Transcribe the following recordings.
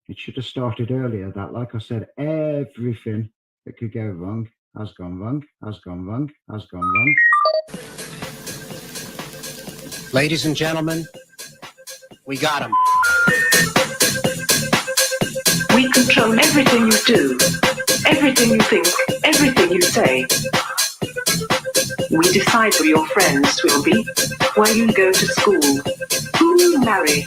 It should have started earlier. That, like I said, everything that could go wrong has gone wrong, has gone wrong, has gone wrong. Ladies and gentlemen, we got him. We control everything you do, everything you think, everything you say. We decide who your friends will be, where you go to school, who you marry,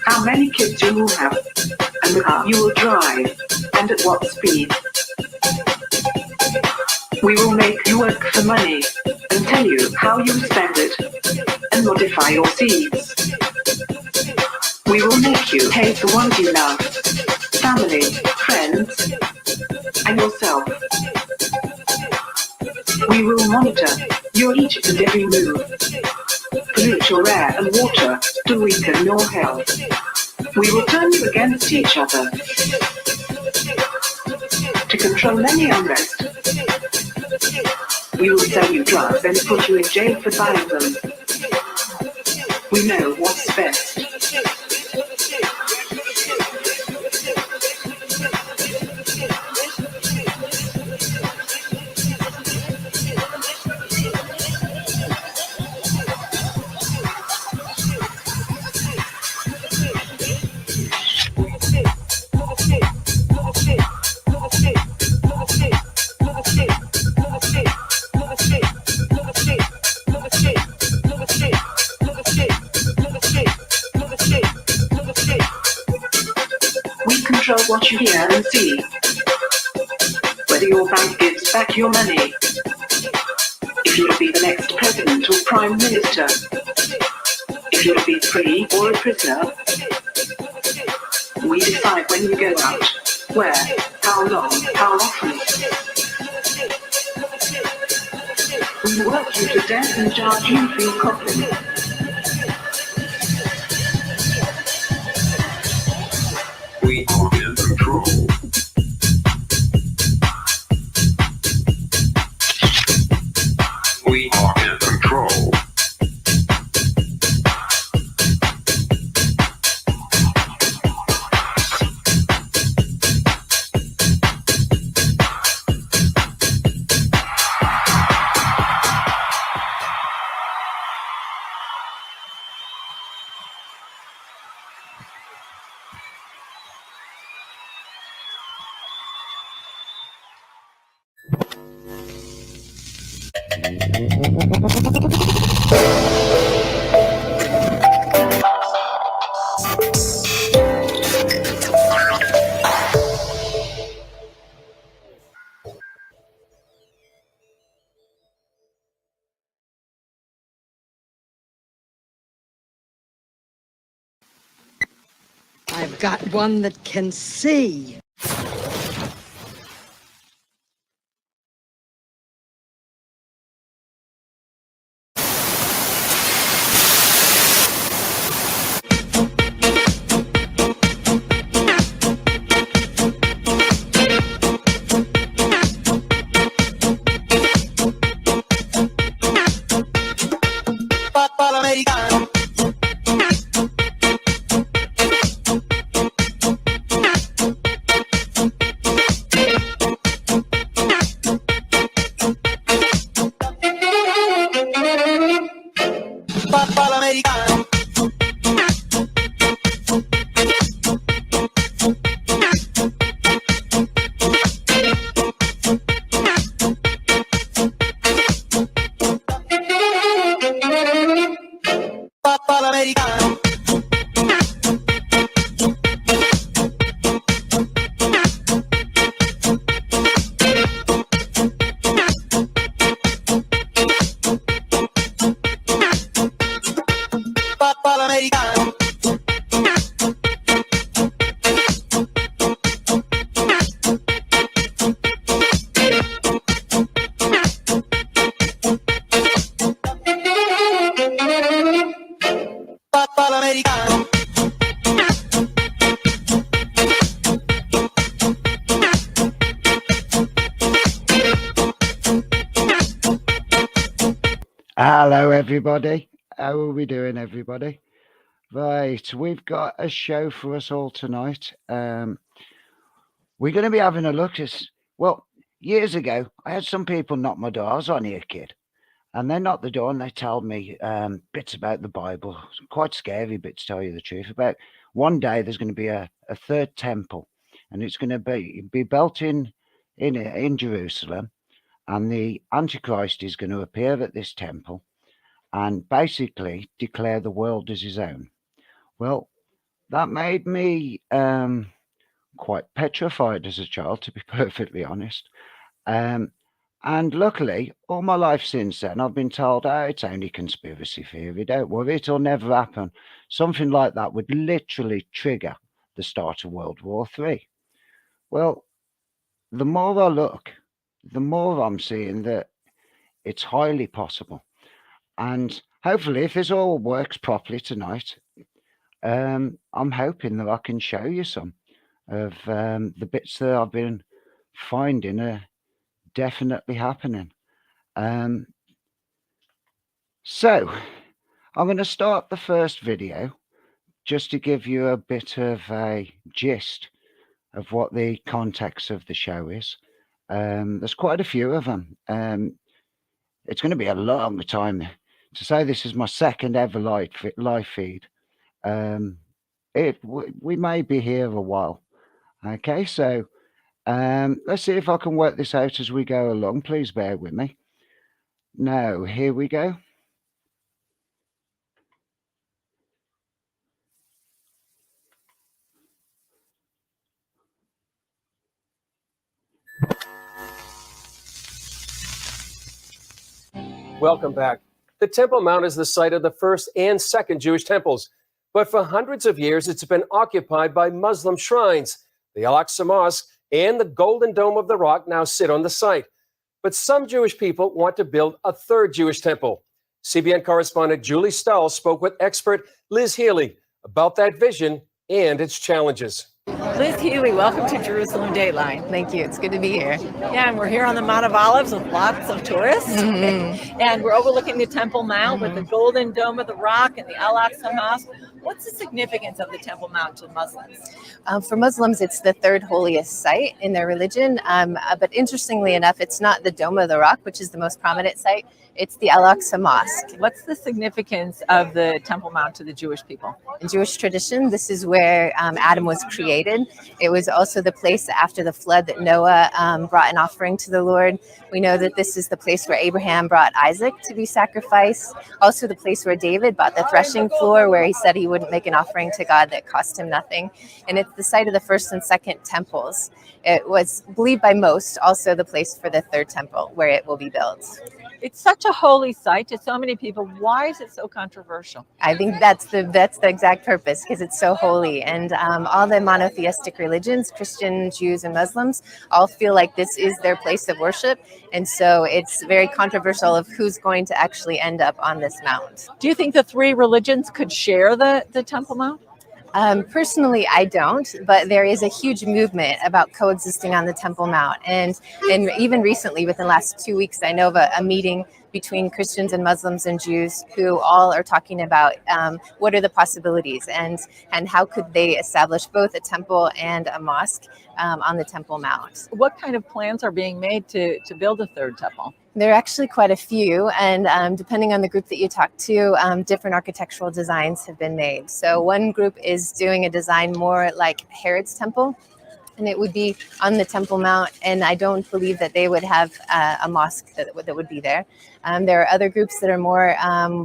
how many kids you will have, and the car you will drive, and at what speed. We will make you work for money, and tell you how you spend it, and modify your seeds. We will make you hate the ones you love, family, friends, and yourself. We will monitor your each and every move, pollute your air and water to weaken your health. We will turn you against each other to control any unrest. We will sell you drugs and put you in jail for buying them. We know what's best. What you hear and see, whether your bank gives back your money, if you'll be the next president or prime minister, if you'll be free or a prisoner. We decide when you go out, where, how long, how often. We work you to death and charge you for your coffin. We are in control. We are in control. I've got one that can see. Hello, everybody. How are we doing, everybody? Right, we've got a show for us all tonight. We're going to be having a look at, well, years ago, I had some people knock my door. I was only a kid. And they knocked the door and they told me bits about the Bible, some quite scary bits, to tell you the truth. About one day there's going to be a third temple, and it's going to be built in Jerusalem, and the Antichrist is going to appear at this temple and basically declare the world as his own. Well, that made me quite petrified as a child, to be perfectly honest. And luckily, all my life since then, I've been told, oh, it's only conspiracy theory. Don't worry, it'll never happen. Something like that would literally trigger the start of World War III. Well, the more I look, the more I'm seeing that it's highly possible. And hopefully, if this all works properly tonight, I'm hoping that I can show you some of the bits that I've been finding are definitely happening. So I'm going to start the first video just to give you a bit of a gist of what the context of the show is. There's quite a few of them. It's going to be a long time to say this is my second ever live feed. We may be here a while. Okay, so let's see if I can work this out as we go along. Please bear with me. Now, here we go. Welcome back. The Temple Mount is the site of the first and second Jewish temples, but for hundreds of years it's been occupied by Muslim shrines. The Al-Aqsa Mosque and the Golden Dome of the Rock now sit on the site. But some Jewish people want to build a third Jewish temple. CBN correspondent Julie Stahl spoke with expert Liz Healy about that vision and its challenges. Liz Healy, welcome to Jerusalem Dateline. Thank you. It's good to be here. Yeah, and we're here on the Mount of Olives with lots of tourists. And we're overlooking the Temple Mount with the Golden Dome of the Rock and the Al-Aqsa Mosque. What's the significance of the Temple Mount to Muslims? For Muslims, it's the third holiest site in their religion. But interestingly enough, it's not the Dome of the Rock, which is the most prominent site. It's the Al-Aqsa Mosque. What's the significance of the Temple Mount to the Jewish people? In Jewish tradition, this is where Adam was created. It was also the place after the flood that Noah brought an offering to the Lord. We know that this is the place where Abraham brought Isaac to be sacrificed. Also the place where David bought the threshing floor, where he said he wouldn't make an offering to God that cost him nothing. And it's the site of the first and second temples. It was believed by most also the place for the third temple where it will be built. It's such a holy site to so many people. Why is it so controversial? I think that's the exact purpose, because it's so holy. And all the monotheistic religions, Christian, Jews, and Muslims, all feel like this is their place of worship. And so it's very controversial of who's going to actually end up on this mount. Do you think the three religions could share the Temple Mount? Personally, I don't, but there is a huge movement about coexisting on the Temple Mount. And even recently, within the last 2 weeks, I know of a meeting between Christians and Muslims and Jews who all are talking about what are the possibilities and how could they establish both a temple and a mosque on the Temple Mount. What kind of plans are being made to build a third temple? There are actually quite a few, and depending on the group that you talk to, different architectural designs have been made. So one group is doing a design more like Herod's temple, and it would be on the Temple Mount, and I don't believe that they would have a mosque that would be there. There are other groups that are more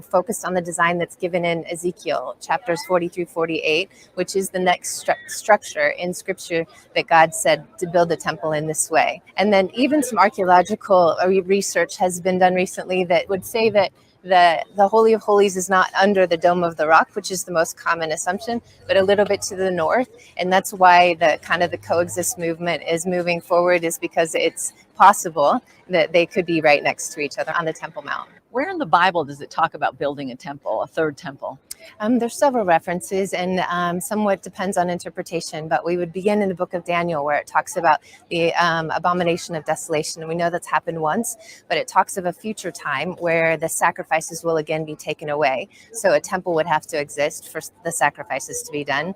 focused on the design that's given in Ezekiel, chapters 40 through 48, which is the next structure in Scripture that God said to build a temple in this way. And then even some archaeological research has been done recently that would say that the Holy of Holies is not under the Dome of the Rock, which is the most common assumption, but a little bit to the north. And that's why the coexist movement is moving forward, is because it's possible that they could be right next to each other on the Temple Mount. Where in the Bible does it talk about building a temple, a third temple? There's several references, and somewhat depends on interpretation, but we would begin in the book of Daniel, where it talks about the abomination of desolation. And we know that's happened once, but it talks of a future time where the sacrifices will again be taken away. So a temple would have to exist for the sacrifices to be done.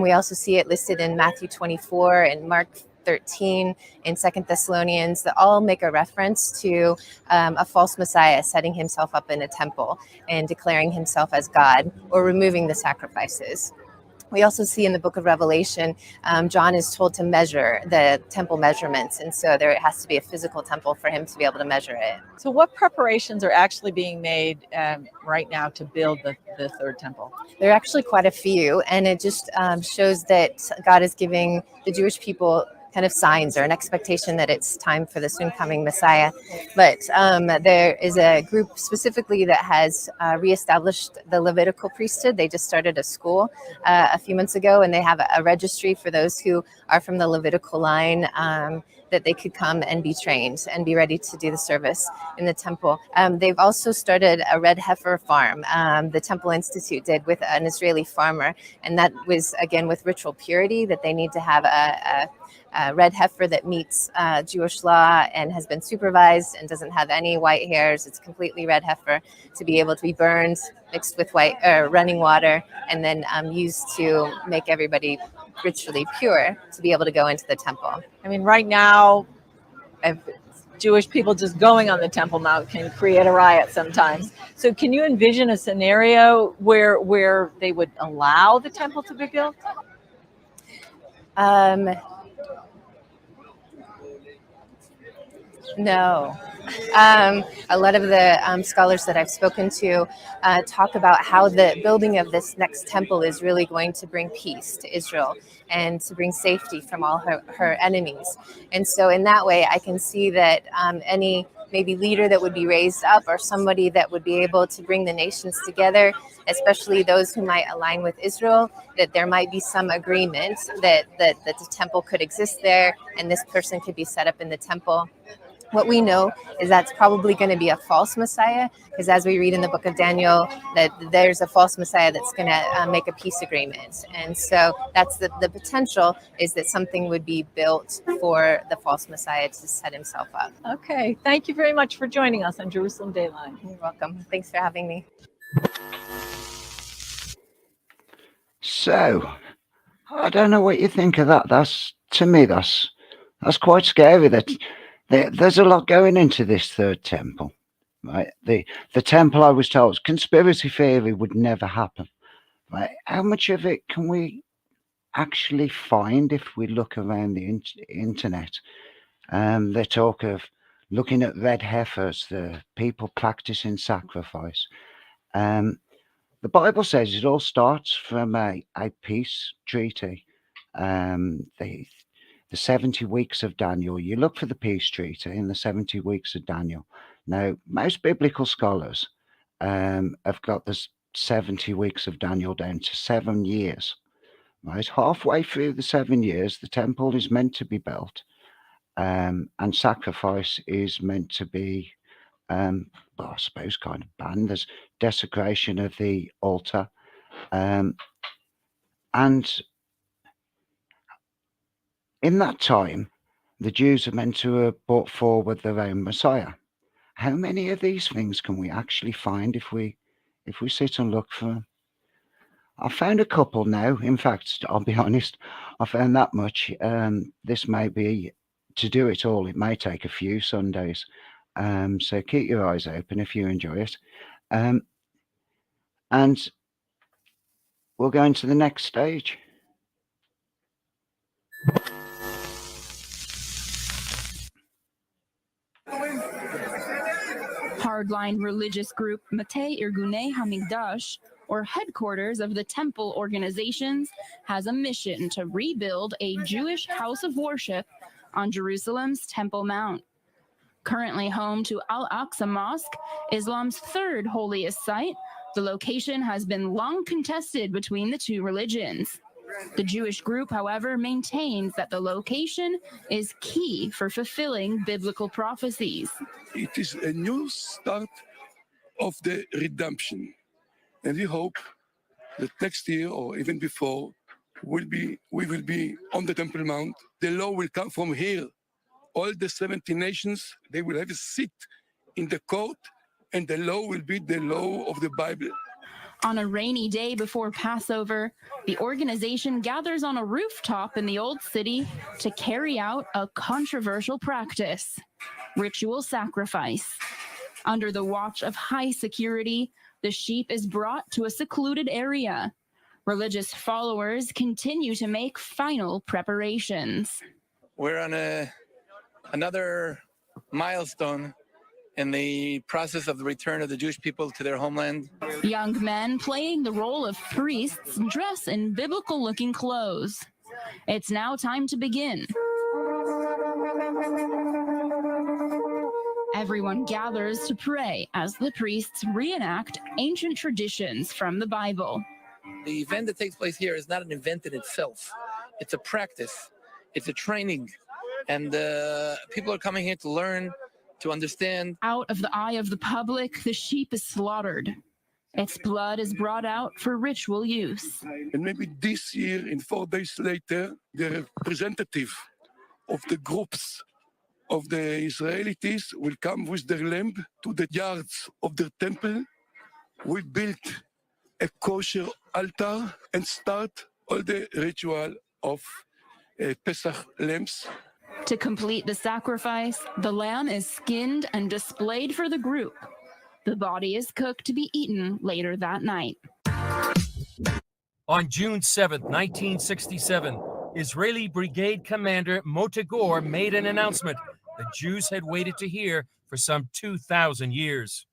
We also see it listed in Matthew 24 and Mark 13 in 2 Thessalonians that all make a reference to a false Messiah setting himself up in a temple and declaring himself as God or removing the sacrifices. We also see in the book of Revelation, John is told to measure the temple measurements. And so there has to be a physical temple for him to be able to measure it. So what preparations are actually being made right now to build the third temple? There are actually quite a few, and it just shows that God is giving the Jewish people kind of signs or an expectation that it's time for the soon coming Messiah. But there is a group specifically that has reestablished the Levitical priesthood. They just started a school a few months ago, and they have a registry for those who are from the Levitical line that they could come and be trained and be ready to do the service in the temple. They've also started a red heifer farm. The Temple Institute did with an Israeli farmer, and that was again with ritual purity, that they need to have a red heifer that meets Jewish law and has been supervised and doesn't have any white hairs. It's completely red heifer to be able to be burned, mixed with running water, and then used to make everybody ritually pure to be able to go into the temple. I mean, right now, if Jewish people just going on the Temple Mount can create a riot sometimes. So can you envision a scenario where they would allow the temple to be built? No. A lot of the scholars that I've spoken to talk about how the building of this next temple is really going to bring peace to Israel and to bring safety from all her enemies. And so in that way, I can see that any maybe leader that would be raised up or somebody that would be able to bring the nations together, especially those who might align with Israel, that there might be some agreement that the temple could exist there and this person could be set up in the temple. What we know is that's probably going to be a false Messiah, because as we read in the book of Daniel, that there's a false Messiah that's going to make a peace agreement. And so that's the potential, is that something would be built for the false Messiah to set himself up. Okay. Thank you very much for joining us on Jerusalem Dayline. You're welcome. Thanks for having me. So, I don't know what you think of that. To me, that's quite scary. That there's a lot going into this third temple, right? The temple, I was told, conspiracy theory would never happen, right? How much of it can we actually find if we look around the internet? They talk of looking at red heifers, the people practicing sacrifice. The Bible says it all starts from a peace treaty. The 70 weeks of Daniel. You look for the peace treaty in the 70 weeks of Daniel. Now, most biblical scholars have got the 70 weeks of Daniel down to 7 years. Right, halfway through the 7 years, the temple is meant to be built, and sacrifice is meant to be, I suppose, kind of banned. There's desecration of the altar, and in that time, the Jews are meant to have brought forward their own Messiah. How many of these things can we actually find if we sit and look for them? I found a couple now. In fact, I'll be honest, I found that much. This may be, to do it all, it may take a few Sundays. So keep your eyes open if you enjoy it. And we'll go into the next stage. Hardline religious group Matei Irgunei Hamikdash, or headquarters of the temple organizations, has a mission to rebuild a Jewish house of worship on Jerusalem's Temple Mount. Currently home to Al-Aqsa Mosque, Islam's third holiest site, the location has been long contested between the two religions. The Jewish group, however, maintains that the location is key for fulfilling biblical prophecies. It is a new start of the redemption. And we hope that next year or even before, we will be on the Temple Mount. The law will come from here. All the 70 nations, they will have a seat in the court, and the law will be the law of the Bible. On a rainy day before Passover, the organization gathers on a rooftop in the Old City to carry out a controversial practice: ritual sacrifice. Under the watch of high security, the sheep is brought to a secluded area. Religious followers continue to make final preparations. We're on another milestone in the process of the return of the Jewish people to their homeland. Young men playing the role of priests dress in biblical-looking clothes. It's now time to begin. Everyone gathers to pray as the priests reenact ancient traditions from the Bible. The event that takes place here is not an event in itself. It's a practice. It's a training. And people are coming here to learn, to understand. Out of the eye of the public, the sheep is slaughtered. Its blood is brought out for ritual use. And maybe this year, in 4 days later, the representative of the groups of the Israelites will come with their lamb to the yards of the temple. We built a kosher altar and start all the ritual of Pesach lambs. To complete the sacrifice, the lamb is skinned and displayed for the group. The body is cooked to be eaten later that night. On June 7, 1967, Israeli Brigade Commander Mothe Gur made an announcement the Jews had waited to hear for some 2,000 years.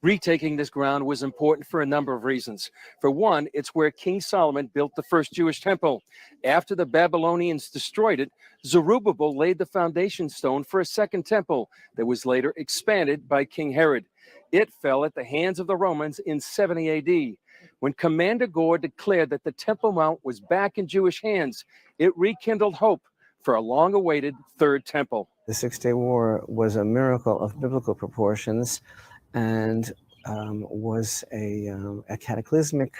Retaking this ground was important for a number of reasons. For one, it's where King Solomon built the first Jewish temple. After the Babylonians destroyed it, Zerubbabel laid the foundation stone for a second temple that was later expanded by King Herod. It fell at the hands of the Romans in 70 AD. When Commander Gur declared that the Temple Mount was back in Jewish hands, it rekindled hope for a long-awaited Third Temple. The Six-Day War was a miracle of biblical proportions, and was a cataclysmic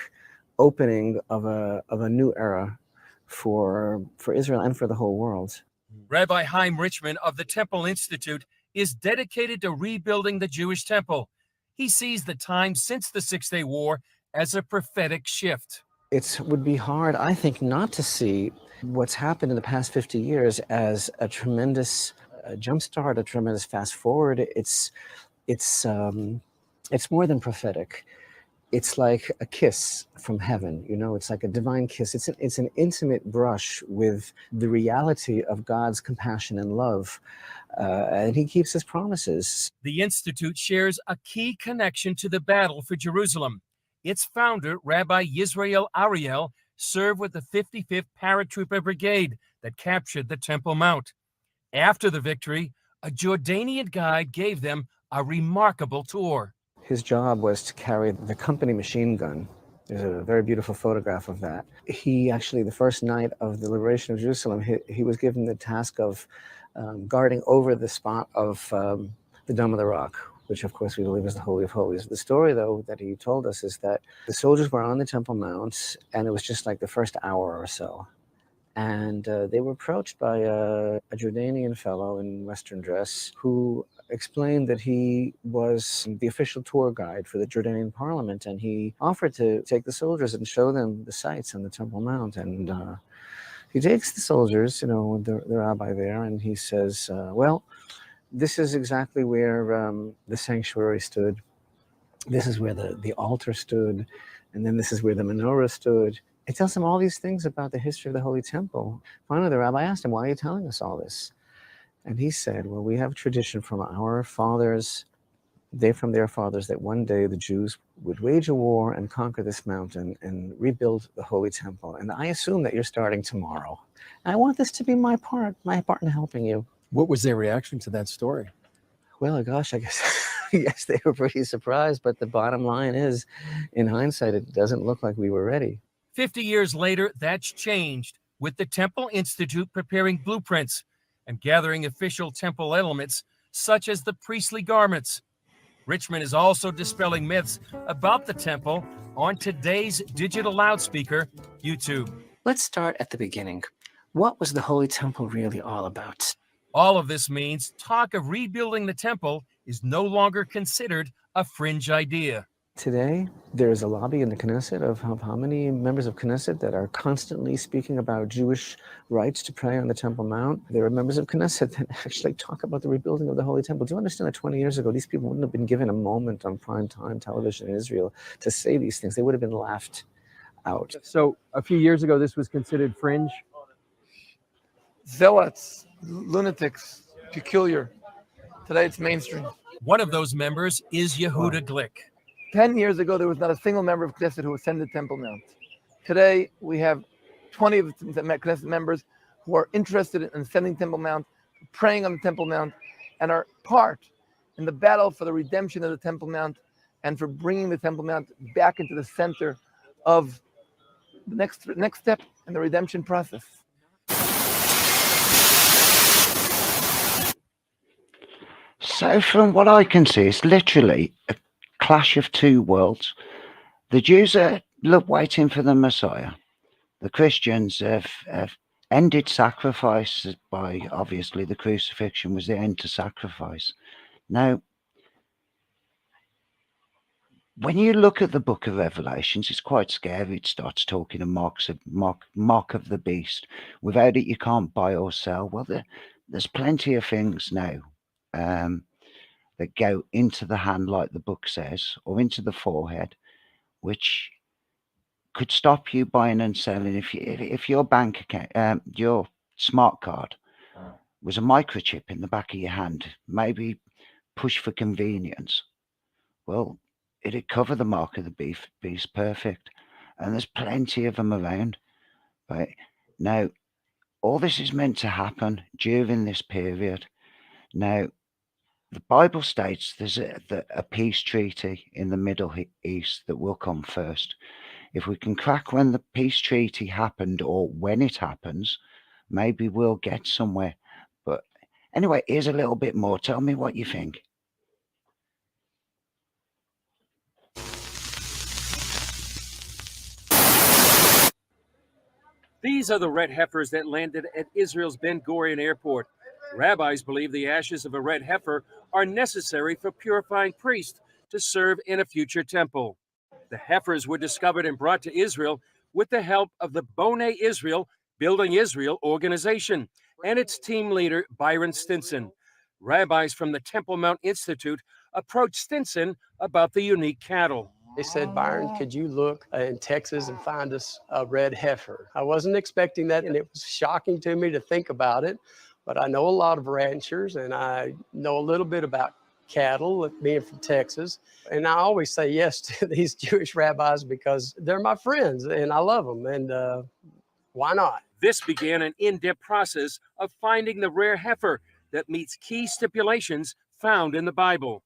opening of a new era for Israel and for the whole world. Rabbi Chaim Richman of the Temple Institute is dedicated to rebuilding the Jewish temple. He sees the time since the Six-Day War as a prophetic shift. It would be hard, I think, not to see what's happened in the past 50 years as a tremendous jumpstart, a tremendous fast forward. It's more than prophetic. It's like a kiss from heaven, you know, it's like a divine kiss. It's an intimate brush with the reality of God's compassion and love. And he keeps his promises. The Institute shares a key connection to the battle for Jerusalem. Its founder, Rabbi Yisrael Ariel, served with the 55th Paratrooper Brigade that captured the Temple Mount. After the victory, a Jordanian guide gave them a remarkable tour. His job was to carry the company machine gun. There's a very beautiful photograph of that. He actually, the first night of the liberation of Jerusalem, he was given the task of guarding over the spot of the Dome of the Rock, which of course we believe is the Holy of Holies. The story, though, that he told us is that the soldiers were on the Temple Mount, and it was just like the first hour or so. And they were approached by a Jordanian fellow in Western dress who explained that he was the official tour guide for the Jordanian parliament, and he offered to take the soldiers and show them the sights on the Temple Mount. And he takes the soldiers, you know, the rabbi there, and he says, well, this is exactly where the sanctuary stood. This is where the altar stood. And then this is where the menorah stood. It tells him all these things about the history of the Holy Temple. Finally, the rabbi asked him, why are you telling us all this? And he said, well, we have a tradition from our fathers, from their fathers, that one day the Jews would wage a war and conquer this mountain and rebuild the Holy Temple. And I assume that you're starting tomorrow. And I want this to be my part in helping you. What was their reaction to that story? Well, gosh, I guess yes, they were pretty surprised. But the bottom line is, in hindsight, it doesn't look like we were ready. 50 years later, that's changed, with the Temple Institute preparing blueprints and gathering official temple elements, such as the priestly garments. Richmond is also dispelling myths about the temple on today's digital loudspeaker, YouTube. Let's start at the beginning. What was the Holy Temple really all about? All of this means talk of rebuilding the temple is no longer considered a fringe idea. Today, there is a lobby in the Knesset of how many members of Knesset that are constantly speaking about Jewish rights to pray on the Temple Mount. There are members of Knesset that actually talk about the rebuilding of the Holy Temple. Do you understand that 20 years ago, these people wouldn't have been given a moment on prime time television in Israel to say these things? They would have been laughed out. So a few years ago, this was considered fringe? Zealots, lunatics, peculiar. Today it's mainstream. One of those members is Yehuda Glick. 10 years ago, there was not a single member of Knesset who ascended Temple Mount. Today, we have 20 of the Knesset members who are interested in ascending Temple Mount, praying on the Temple Mount, and are part in the battle for the redemption of the Temple Mount and for bringing the Temple Mount back into the center of the next step in the redemption process. So from what I can see, it's literally a clash of two worlds. The Jews are waiting for the Messiah. The Christians have ended sacrifice by, obviously, the crucifixion was the end to sacrifice. Now, when you look at the book of Revelations, it's quite scary. It starts talking of mark of the beast. Without it, you can't buy or sell. Well, there's plenty of things now that go into the hand, like the book says, or into the forehead, which could stop you buying and selling. If your bank account, your smart card was a microchip in the back of your hand, maybe push for convenience, well, it'd cover the mark of the beast perfect. And there's plenty of them around. Right now, all this is meant to happen during this period. Now, the Bible states there's a peace treaty in the Middle East that will come first. If we can crack when the peace treaty happened or when it happens, maybe we'll get somewhere. But anyway, here's a little bit more. Tell me what you think. These are the red heifers that landed at Israel's Ben Gurion Airport. Rabbis believe the ashes of a red heifer are necessary for purifying priests to serve in a future temple. The heifers were discovered and brought to Israel with the help of the Bonei Israel Building Israel organization and its team leader, Byron Stinson. Rabbis from the Temple Mount Institute approached Stinson about the unique cattle. They said, Byron, could you look in Texas and find us a red heifer? I wasn't expecting that, and it was shocking to me to think about it. But I know a lot of ranchers, and I know a little bit about cattle, being from Texas. And I always say yes to these Jewish rabbis because they're my friends, and I love them, and why not? This began an in-depth process of finding the rare heifer that meets key stipulations found in the Bible.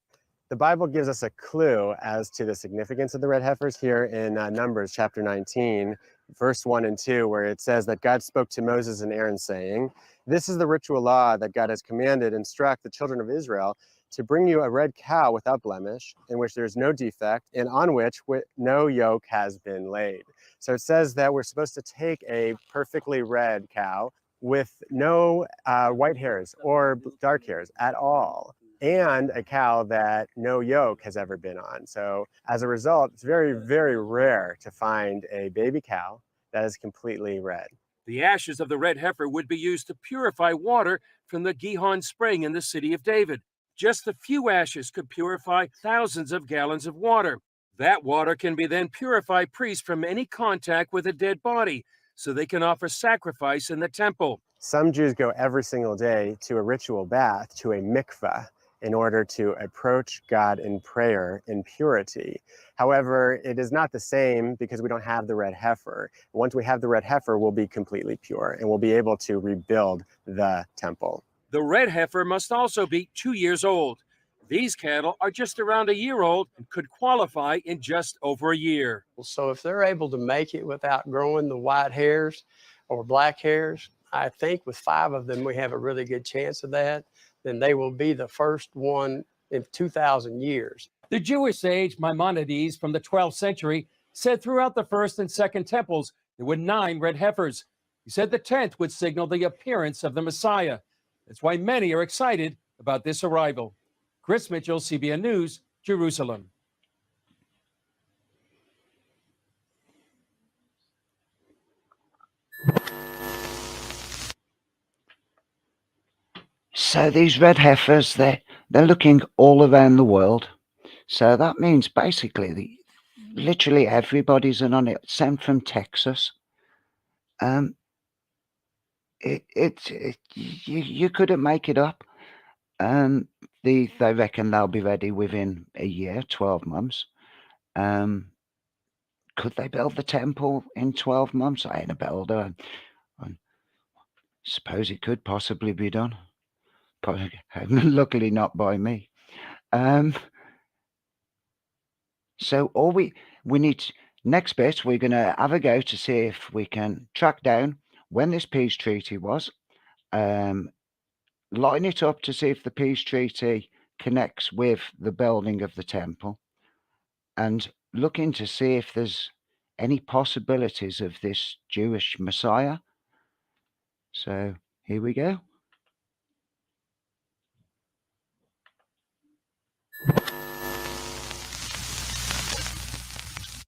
The Bible gives us a clue as to the significance of the red heifers here in Numbers chapter 19, verse 1 and 2, where it says that God spoke to Moses and Aaron saying, "This is the ritual law that God has commanded, instruct the children of Israel to bring you a red cow without blemish, in which there is no defect, and on which no yoke has been laid." So it says that we're supposed to take a perfectly red cow with no white hairs or dark hairs at all, and a cow that no yoke has ever been on. So as a result, it's very, very rare to find a baby cow that is completely red. The ashes of the red heifer would be used to purify water from the Gihon spring in the city of David. Just a few ashes could purify thousands of gallons of water. That water can be then purify priests from any contact with a dead body, so they can offer sacrifice in the temple. Some Jews go every single day to a ritual bath, to a mikveh, in order to approach God in prayer in purity. However, it is not the same because we don't have the red heifer. Once we have the red heifer, we'll be completely pure and we'll be able to rebuild the temple. The red heifer must also be 2 years old. These cattle are just around a year old and could qualify in just over a year. So if they're able to make it without growing the white hairs or black hairs, I think with 5 of them, we have a really good chance of that. Then they will be the first one in 2,000 years. The Jewish sage Maimonides from the 12th century said throughout the first and second temples there were 9 red heifers. He said the 10th would signal the appearance of the Messiah. That's why many are excited about this arrival. Chris Mitchell, CBN News, Jerusalem. So these red heifers, they're looking all around the world. So that means basically literally everybody's in on it. Sent from Texas. You couldn't make it up. They reckon they'll be ready within a year, 12 months. Could they build the temple in 12 months? I ain't a builder. I suppose it could possibly be done. Luckily not by me. So all we need, next bit, we're going to have a go to see if we can track down when this peace treaty was, line it up to see if the peace treaty connects with the building of the temple, and looking to see if there's any possibilities of this Jewish Messiah. So here we go.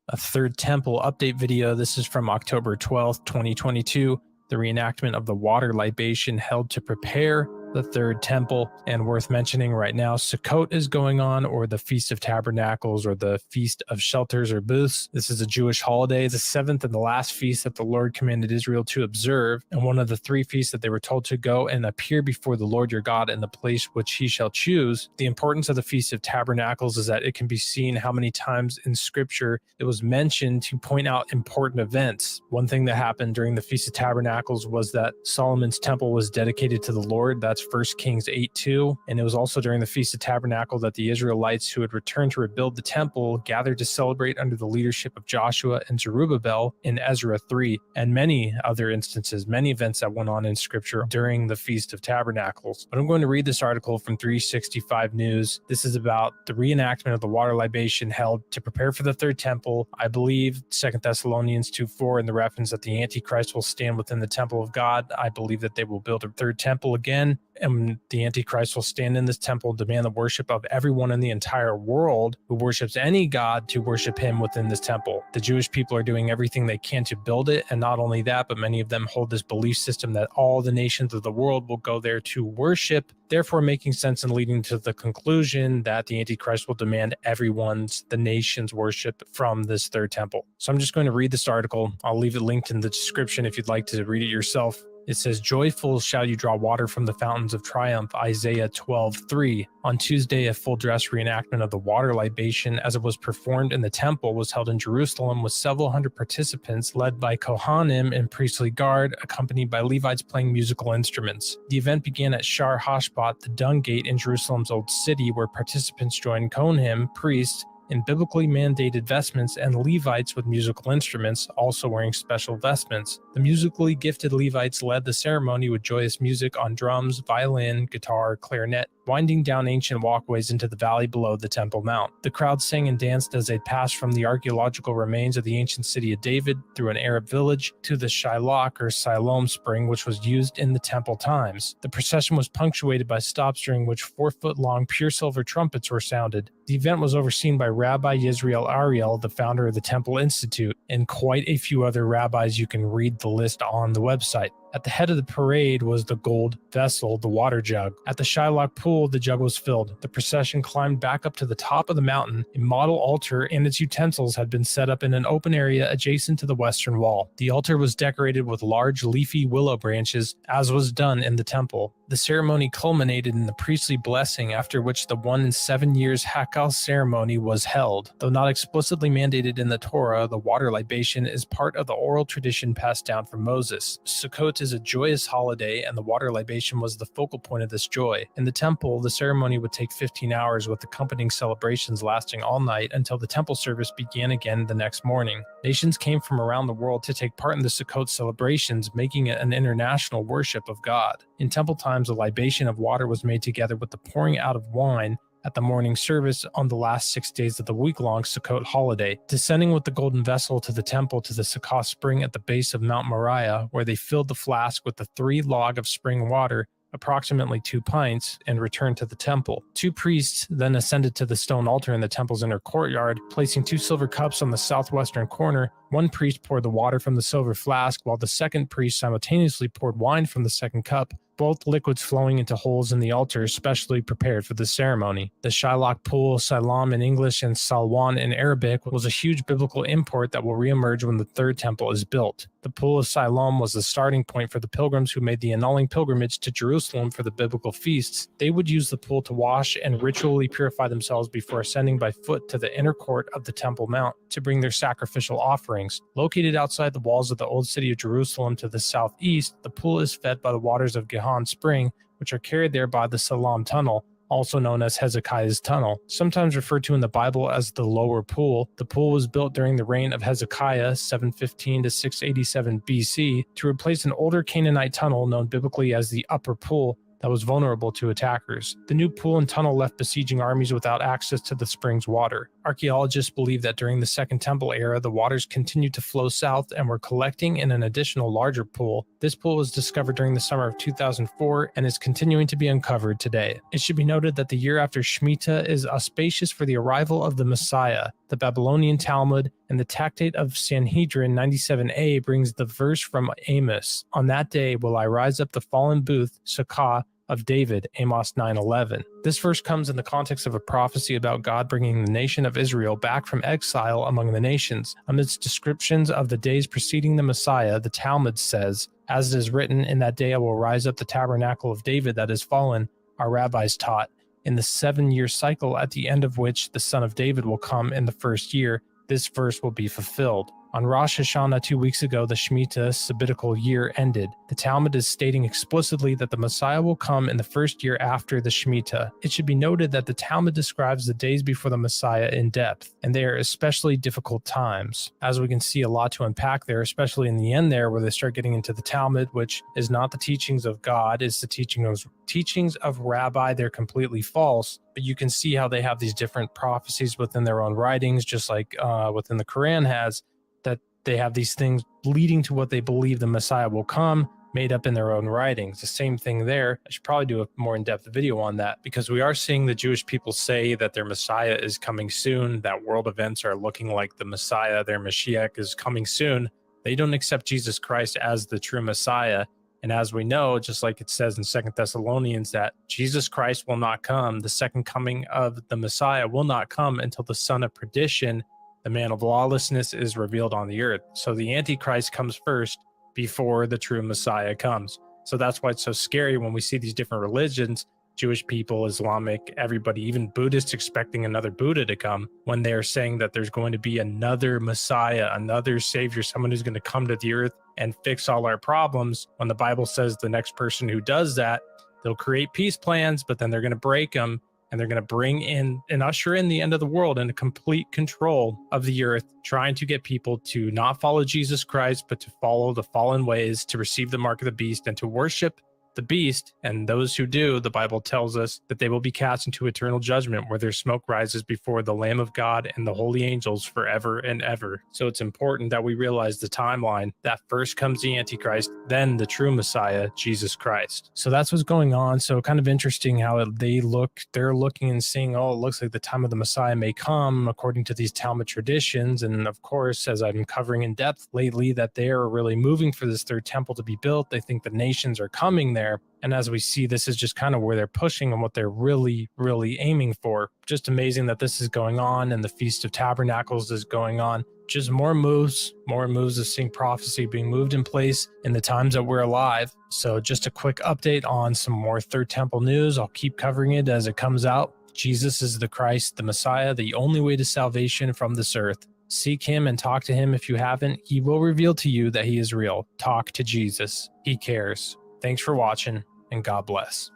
A third temple update video. This is from October 12th, 2022. The reenactment of the water libation held to prepare the third temple. And worth mentioning right now, Sukkot is going on, or the Feast of Tabernacles, or the Feast of Shelters or Booths. This is a Jewish holiday, the 7th and the last feast that the Lord commanded Israel to observe, and one of the 3 feasts that they were told to go and appear before the Lord your God in the place which he shall choose. The importance of the Feast of Tabernacles is that it can be seen how many times in Scripture it was mentioned to point out important events. One thing that happened during the Feast of Tabernacles was that Solomon's temple was dedicated to the Lord. That's 1 Kings 8:2. And it was also during the Feast of Tabernacle that the Israelites who had returned to rebuild the temple gathered to celebrate under the leadership of Joshua and Zerubbabel in Ezra 3, and many other instances, many events that went on in Scripture during the Feast of Tabernacles. But I'm going to read this article from 365 News. This is about the reenactment of the water libation held to prepare for the third temple. I believe 2 Thessalonians 2:4 and the reference that the Antichrist will stand within the temple of God. I believe that they will build a third temple again, and the Antichrist will stand in this temple and demand the worship of everyone in the entire world who worships any god to worship him within this temple. The Jewish people are doing everything they can to build it, and not only that, but many of them hold this belief system that all the nations of the world will go there to worship, therefore making sense and leading to the conclusion that the Antichrist will demand the nation's worship from this third temple. So I'm just going to read this article. I'll leave it linked in the description if you'd like to read it yourself. It says, "Joyful shall you draw water from the fountains of triumph," Isaiah 12:3. On Tuesday, a full-dress reenactment of the water libation as it was performed in the temple was held in Jerusalem with several hundred participants led by Kohanim and priestly guard, accompanied by Levites playing musical instruments. The event began at Shar Hashbot, the Dung Gate in Jerusalem's Old City, where participants joined Kohanim, priests, in biblically mandated vestments, and Levites with musical instruments, also wearing special vestments. The musically gifted Levites led the ceremony with joyous music on drums, violin, guitar, clarinet, winding down ancient walkways into the valley below the Temple Mount. The crowd sang and danced as they passed from the archaeological remains of the ancient city of David through an Arab village to the Shiloh or Siloam spring, which was used in the temple times. The procession was punctuated by stops during which 4-foot-long pure silver trumpets were sounded. The event was overseen by Rabbi Yisrael Ariel, the founder of the Temple Institute, and quite a few other rabbis. You can read the list on the website. At the head of the parade was the gold vessel, the water jug. At the Shiloh pool, the jug was filled. The procession climbed back up to the top of the mountain. A model altar and its utensils had been set up in an open area adjacent to the western wall. The altar was decorated with large leafy willow branches, as was done in the temple. The ceremony culminated in the priestly blessing, after which the 1 in 7 years Hakal ceremony was held. Though not explicitly mandated in the Torah, the water libation is part of the oral tradition passed down from Moses. Sukkot is a joyous holiday, and the water libation was the focal point of this joy. In the temple, the ceremony would take 15 hours, with accompanying celebrations lasting all night until the temple service began again the next morning. Nations came from around the world to take part in the Sukkot celebrations, making it an international worship of God. In temple times, a libation of water was made together with the pouring out of wine at the morning service on the last 6 days of the week-long Sukkot holiday, descending with the golden vessel to the temple to the Sukkot spring at the base of Mount Moriah, where they filled the flask with the 3 log of spring water, approximately 2 pints, and returned to the temple. 2 priests then ascended to the stone altar in the temple's inner courtyard, placing 2 silver cups on the southwestern corner. 1 priest poured the water from the silver flask, while the second priest simultaneously poured wine from the second cup, both liquids flowing into holes in the altar specially prepared for the ceremony. The Shiloh pool, Siloam in English and Salwan in Arabic, was a huge biblical import that will reemerge when the third temple is built. The pool of Siloam was the starting point for the pilgrims who made the annulling pilgrimage to Jerusalem for the biblical feasts. They would use the pool to wash and ritually purify themselves before ascending by foot to the inner court of the Temple Mount to bring their sacrificial offerings. Located outside the walls of the old city of Jerusalem to the southeast, the pool is fed by the waters of Gihon Spring, which are carried there by the Siloam Tunnel, also known as Hezekiah's Tunnel, sometimes referred to in the Bible as the Lower Pool. The pool was built during the reign of Hezekiah, 715 to 687 BC, to replace an older Canaanite tunnel known biblically as the Upper Pool that was vulnerable to attackers. The new pool and tunnel left besieging armies without access to the spring's water. Archaeologists believe that during the Second Temple era, the waters continued to flow south and were collecting in an additional larger pool. This pool was discovered during the summer of 2004 and is continuing to be uncovered today. It should be noted that the year after Shemitah is auspicious for the arrival of the Messiah. The Babylonian Talmud and the Tractate of Sanhedrin 97a brings the verse from Amos, "On that day will I rise up the fallen booth, Sukkah, of David," Amos 9:11. This verse comes in the context of a prophecy about God bringing the nation of Israel back from exile among the nations. Amidst descriptions of the days preceding the Messiah, the Talmud says, "As it is written, in that day I will rise up the tabernacle of David that is fallen," our rabbis taught, in the 7-year cycle at the end of which the son of David will come in the first year. This verse will be fulfilled. On Rosh Hashanah 2 weeks ago, the Shemitah sabbatical year ended. The Talmud is stating explicitly that the Messiah will come in the first year after the Shemitah. It should be noted that the Talmud describes the days before the Messiah in depth, and they are especially difficult times. As we can see, a lot to unpack there, especially in the end there, where they start getting into the Talmud, which is not the teachings of God, it's the teachings of Rabbi. They're completely false. But you can see how they have these different prophecies within their own writings, just like within the Quran has, that they have these things leading to what they believe the Messiah will come, made up in their own writings. The same thing there. I should probably do a more in-depth video on that, because we are seeing the Jewish people say that their Messiah is coming soon, that world events are looking like the Messiah, their Mashiach is coming soon. They don't accept Jesus Christ as the true Messiah. And as we know, just like it says in 2 Thessalonians, that Jesus Christ will not come, the second coming of the Messiah will not come until the son of perdition, the man of lawlessness, is revealed on the earth. So the Antichrist comes first before the true Messiah comes. So that's why it's so scary when we see these different religions, Jewish people, Islamic, everybody, even Buddhists, expecting another Buddha to come, when they're saying that there's going to be another Messiah, another Savior, someone who's going to come to the earth and fix all our problems. When the Bible says the next person who does that, they'll create peace plans, but then they're going to break them, and they're going to bring in and usher in the end of the world and complete control of the earth, trying to get people to not follow Jesus Christ, but to follow the fallen ways, to receive the mark of the beast, and to worship the beast. And those who do, the Bible tells us that they will be cast into eternal judgment, where their smoke rises before the Lamb of God and the holy angels forever and ever. So it's important that we realize the timeline, that first comes the Antichrist, then the true Messiah, Jesus Christ. So that's what's going on. So kind of interesting how they're looking and seeing, oh, it looks like the time of the Messiah may come according to these Talmud traditions. And of course, as I'm covering in depth lately, that they are really moving for this third temple to be built. They think the nations are coming there. there. And as we see, this is just kind of where they're pushing and what they're really, really aiming for. Just amazing that this is going on and the Feast of Tabernacles is going on. Just more moves of seeing prophecy being moved in place in the times that we're alive. So just a quick update on some more Third Temple news. I'll keep covering it as it comes out. Jesus is the Christ, the Messiah, the only way to salvation from this earth. Seek him and talk to him if you haven't. He will reveal to you that he is real. Talk to Jesus. He cares. Thanks for watching, and God bless.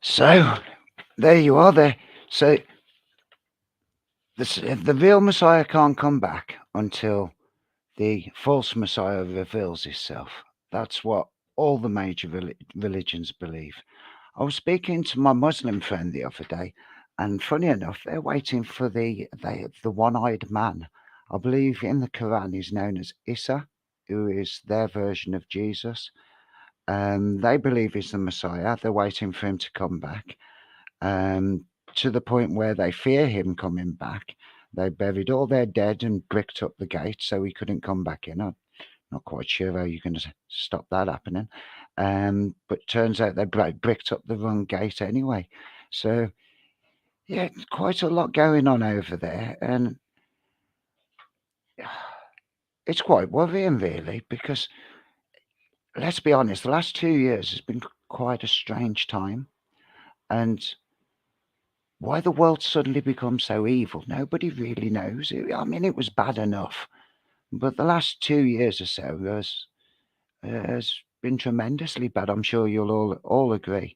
So, there you are there. So, the real Messiah can't come back until the false Messiah reveals himself. That's what all the major religions believe. I was speaking to my Muslim friend the other day, and funny enough, they're waiting for the one-eyed man. I believe in the Quran he's known as Isa, who is their version of Jesus. They believe he's the Messiah. They're waiting for him to come back. To the point where they fear him coming back. They buried all their dead and bricked up the gate so he couldn't come back in. I'm not quite sure how you're going to stop that happening. But turns out they bricked up the wrong gate anyway. So, yeah, quite a lot going on over there. And it's quite worrying, really, because let's be honest, the last 2 years has been quite a strange time. And why the world suddenly becomes so evil, nobody really knows. I mean, it was bad enough, but the last 2 years or so has been tremendously bad. I'm sure you'll all agree.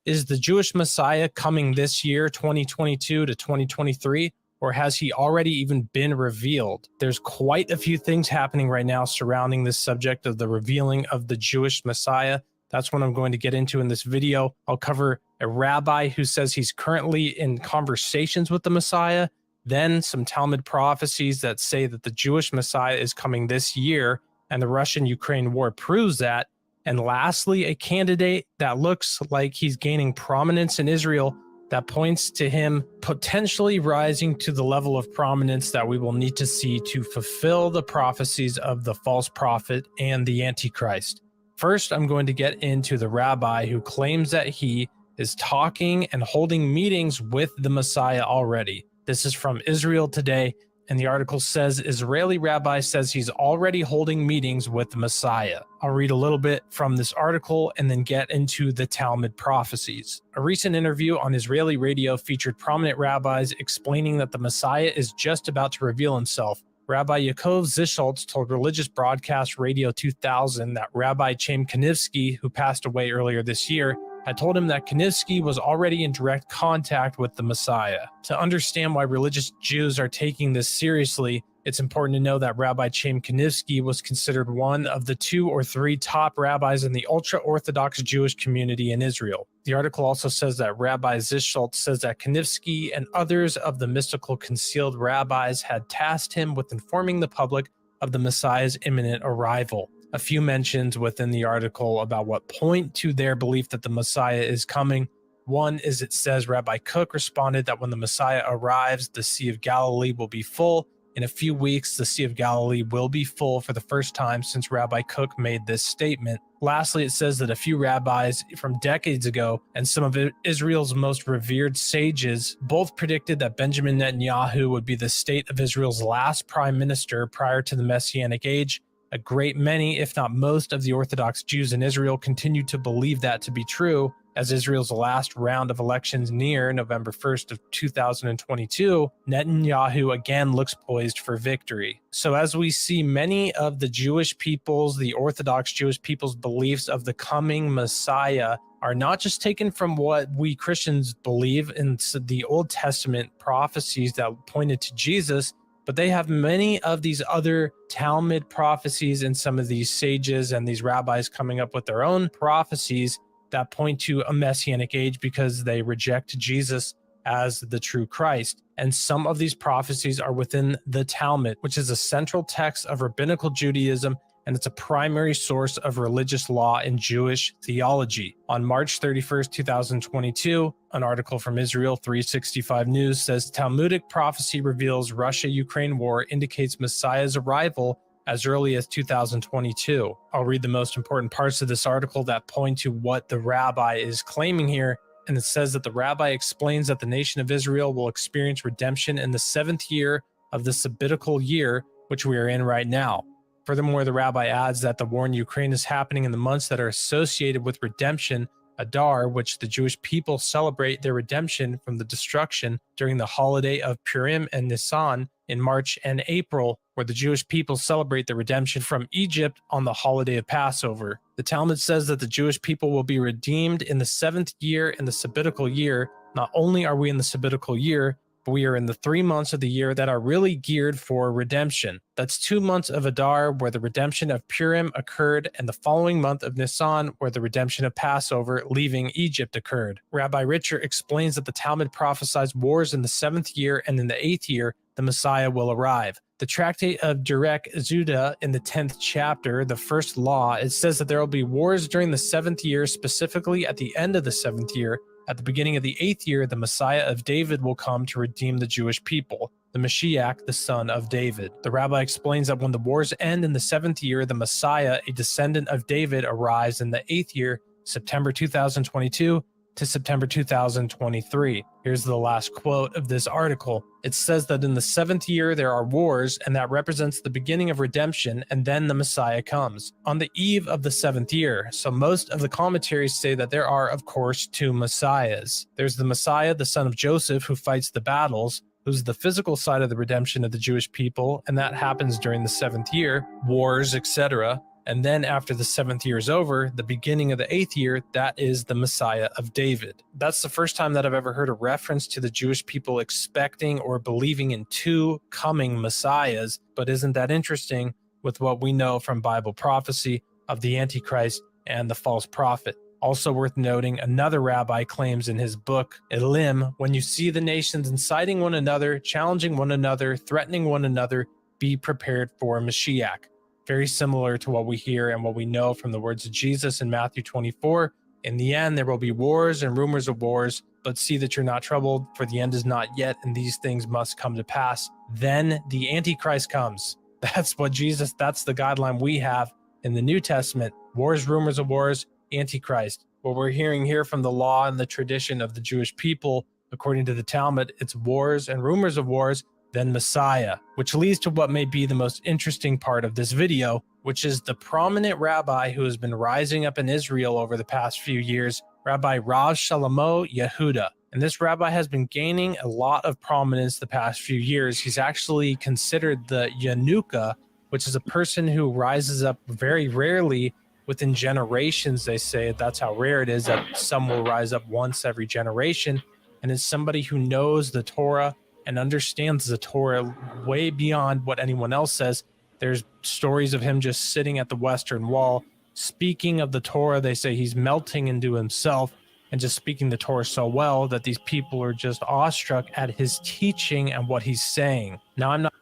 Is the Jewish Messiah coming this year, 2022 to 2023? Or has he already even been revealed? There's quite a few things happening right now surrounding this subject of the revealing of the Jewish Messiah. That's what I'm going to get into in this video. I'll cover a rabbi who says he's currently in conversations with the Messiah, then some Talmud prophecies that say that the Jewish Messiah is coming this year, and the Russian-Ukraine war proves that. And lastly, a candidate that looks like he's gaining prominence in Israel that points to him potentially rising to the level of prominence that we will need to see to fulfill the prophecies of the false prophet and the Antichrist. First, I'm going to get into the rabbi who claims that he is talking and holding meetings with the Messiah already. This is from Israel Today, and the article says Israeli rabbi says he's already holding meetings with the Messiah. I'll read a little bit from this article and then get into the Talmud prophecies. A recent interview on Israeli radio featured prominent rabbis explaining that the Messiah is just about to reveal himself. Rabbi Yaakov Zischoltz told Religious Broadcast Radio 2000 that Rabbi Chaim Kanivsky, who passed away earlier this year, had told him that Kanivsky was already in direct contact with the Messiah. To understand why religious Jews are taking this seriously, it's important to know that Rabbi Chaim Kanivsky was considered one of the 2 or 3 top rabbis in the ultra-Orthodox Jewish community in Israel. The article also says that Rabbi Zischoltz says that Kanivsky and others of the mystical concealed rabbis had tasked him with informing the public of the Messiah's imminent arrival. A few mentions within the article about what point to their belief that the Messiah is coming. One is it says Rabbi Cook responded that when the Messiah arrives, the Sea of Galilee will be full. In a few weeks, the Sea of Galilee will be full for the first time since Rabbi Cook made this statement. Lastly, it says that a few rabbis from decades ago and some of Israel's most revered sages both predicted that Benjamin Netanyahu would be the state of Israel's last prime minister prior to the Messianic age. A great many, if not most, of the Orthodox Jews in Israel continue to believe that to be true. As Israel's last round of elections near November 1st of 2022, Netanyahu again looks poised for victory. So as we see many of the Jewish people's, the Orthodox Jewish people's beliefs of the coming Messiah are not just taken from what we Christians believe in the Old Testament prophecies that pointed to Jesus. but they have many of these other Talmud prophecies and some of these sages and these rabbis coming up with their own prophecies that point to a messianic age because they reject Jesus as the true Christ. And some of these prophecies are within the Talmud, which is a central text of rabbinical Judaism, and it's a primary source of religious law in Jewish theology. On March 31st, 2022, an article from Israel 365 News says Talmudic prophecy reveals Russia-Ukraine war indicates Messiah's arrival as early as 2022. I'll read the most important parts of this article that point to what the rabbi is claiming here. And it says that the rabbi explains that the nation of Israel will experience redemption in the 7th year of the sabbatical year, which we are in right now. Furthermore, the rabbi adds that the war in Ukraine is happening in the months that are associated with redemption, Adar, which the Jewish people celebrate their redemption from the destruction during the holiday of Purim and Nisan in March and April, where the Jewish people celebrate the redemption from Egypt on the holiday of Passover. The Talmud says that the Jewish people will be redeemed in the 7th year in the sabbatical year. Not only are we in the sabbatical year, but we are in the 3 months of the year that are really geared for redemption. That's 2 months of Adar, where the redemption of Purim occurred, and the following month of Nisan, where the redemption of Passover, leaving Egypt, occurred. Rabbi Richer explains that the Talmud prophesies wars in the 7th year, and in the 8th year, the Messiah will arrive. The Tractate of Derek Zuda, in the 10th chapter, the first law, it says that there will be wars during the 7th year, specifically at the end of the 7th year. At the beginning of the 8th year, the Messiah of David will come to redeem the Jewish people, the Mashiach, the son of David. The rabbi explains that when the wars end in the 7th year, the Messiah, a descendant of David, arrives in the 8th year, September 2022 to September 2023. Here's the last quote of this article. It says that in the 7th year there are wars, and that represents the beginning of redemption, and then the Messiah comes on the eve of the 7th year. So most of the commentaries say that there are, of course, 2 Messiahs. There's the Messiah, the son of Joseph, who fights the battles, who's the physical side of the redemption of the Jewish people, and that happens during the 7th year, wars, etc. And then after the 7th year is over, the beginning of the 8th year, that is the Messiah of David. That's the first time that I've ever heard a reference to the Jewish people expecting or believing in 2 coming Messiahs. But isn't that interesting with what we know from Bible prophecy of the Antichrist and the false prophet? Also worth noting, another rabbi claims in his book, Elim, when you see the nations inciting one another, challenging one another, threatening one another, be prepared for Mashiach. Very similar to what we hear and what we know from the words of Jesus in Matthew 24. In the end, there will be wars and rumors of wars, but see that you're not troubled, for the end is not yet, and these things must come to pass. Then the Antichrist comes. That's the guideline we have in the New Testament. Wars, rumors of wars, Antichrist. What we're hearing here from the law and the tradition of the Jewish people, according to the Talmud, it's wars and rumors of wars, then Messiah, which leads to what may be the most interesting part of this video, which is the prominent rabbi who has been rising up in Israel over the past few years, Rabbi Rav Shlomo Yehuda. And this rabbi has been gaining a lot of prominence the past few years. He's actually considered the Yanuka, which is a person who rises up very rarely within generations. They say that's how rare it is that some will rise up once every generation. And is somebody who knows the Torah and understands the Torah way beyond what anyone else says. There's stories of him just sitting at the Western Wall, speaking of the Torah. They say he's melting into himself and just speaking the Torah so well that these people are just awestruck at his teaching and what he's saying. Now, I'm not...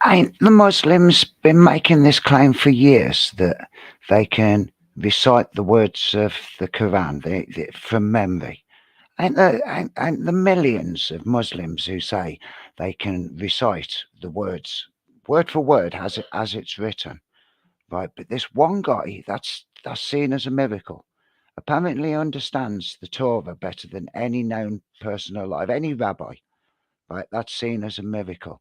Ain't the Muslims been making this claim for years that they can recite the words of the Quran from memory? Ain't the millions of Muslims who say they can recite the words word for word as it's written, right? But this one guy, that's seen as a miracle. Apparently understands the Torah better than any known person alive, any rabbi, right? That's seen as a miracle.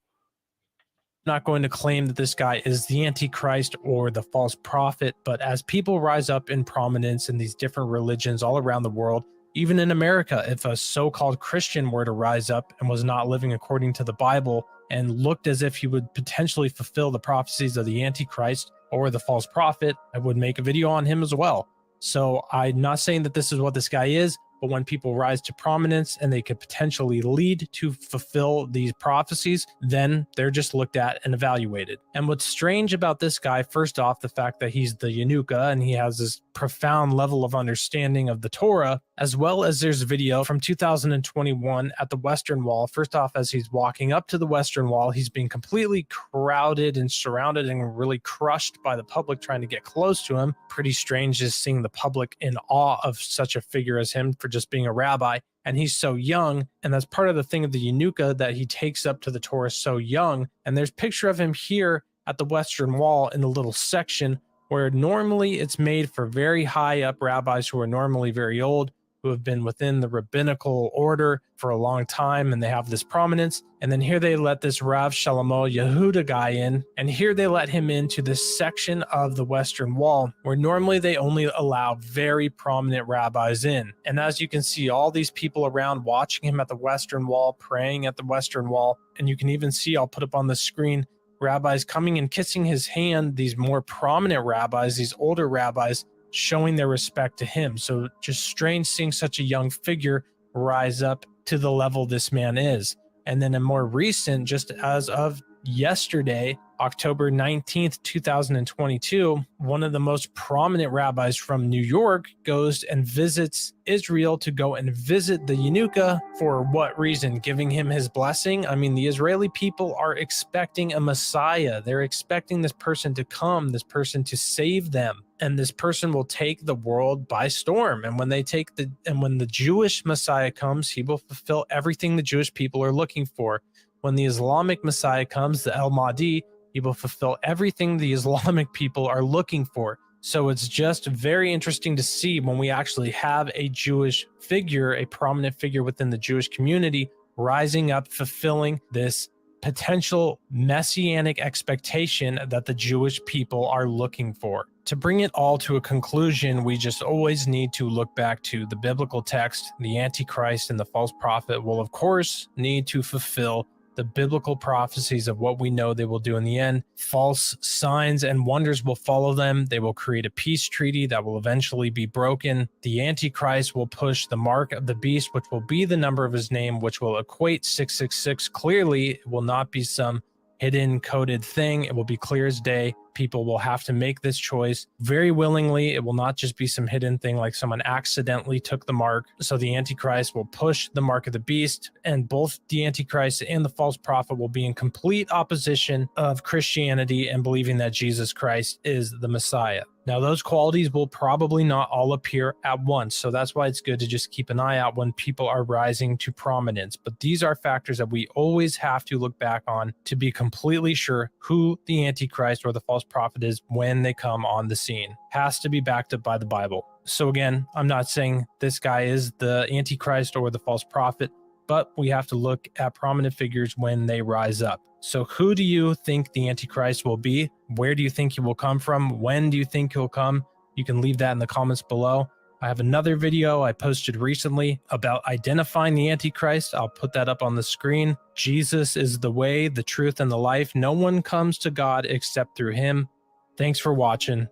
Not going to claim that this guy is the Antichrist or the false prophet, but as people rise up in prominence in these different religions all around the world, even in America, if a so-called Christian were to rise up and was not living according to the Bible and looked as if he would potentially fulfill the prophecies of the Antichrist or the false prophet, I would make a video on him as well. So I'm not saying that this is what this guy is, but when people rise to prominence and they could potentially lead to fulfill these prophecies, then they're just looked at and evaluated. And what's strange about this guy, first off, the fact that he's the Yanuka and he has this profound level of understanding of the Torah, as well as there's a video from 2021 at the Western Wall. First off, as he's walking up to the Western Wall, he's being completely crowded and surrounded and really crushed by the public trying to get close to him. Pretty strange just seeing the public in awe of such a figure as him for just being a rabbi. And he's so young, and that's part of the thing of the Yanuka, that he takes up to the Torah so young. And there's a picture of him here at the Western Wall in the little section where normally it's made for very high up rabbis who are normally very old, who have been within the rabbinical order for a long time, and they have this prominence. And then here they let this Rav Shlomo Yehuda guy in, and here they let him into this section of the Western Wall where normally they only allow very prominent rabbis in. And as you can see, all these people around watching him at the Western Wall, praying at the Western Wall, and you can even see, I'll put up on the screen, rabbis coming and kissing his hand, these more prominent rabbis, these older rabbis, showing their respect to him. So just strange seeing such a young figure rise up to the level this man is. And then a more recent, just as of yesterday, October 19th, 2022, one of the most prominent rabbis from New York goes and visits Israel to go and visit the Yanuka. For what reason? Giving him his blessing? I mean, the Israeli people are expecting a Messiah. They're expecting this person to come, this person to save them. And this person will take the world by storm. And when when the Jewish Messiah comes, he will fulfill everything the Jewish people are looking for. When the Islamic Messiah comes, the El Mahdi, he will fulfill everything the Islamic people are looking for. So it's just very interesting to see when we actually have a Jewish figure, a prominent figure within the Jewish community, rising up, fulfilling this potential messianic expectation that the Jewish people are looking for. To bring it all to a conclusion, we just always need to look back to the biblical text. The Antichrist and the false prophet will, of course, need to fulfill the biblical prophecies of what we know they will do in the end. False signs and wonders will follow them. They will create a peace treaty that will eventually be broken. The Antichrist will push the mark of the beast, which will be the number of his name, which will equate 666. Clearly, it will not be some hidden coded thing. It will be clear as day. People will have to make this choice very willingly. It will not just be some hidden thing like someone accidentally took the mark. So the Antichrist will push the mark of the beast, and both the Antichrist and the false prophet will be in complete opposition of Christianity and believing that Jesus Christ is the Messiah. Now, those qualities will probably not all appear at once, so that's why it's good to just keep an eye out when people are rising to prominence. But these are factors that we always have to look back on to be completely sure who the Antichrist or the false prophet is when they come on the scene. Has to be backed up by the Bible. So again, I'm not saying this guy is the Antichrist or the false prophet, but we have to look at prominent figures when they rise up. So who do you think the Antichrist will be? Where do you think he will come from? When do you think he'll come? You can leave that in the comments below. I have another video I posted recently about identifying the Antichrist. I'll put that up on the screen. Jesus is the way, the truth, and the life. No one comes to God except through him. Thanks for watching,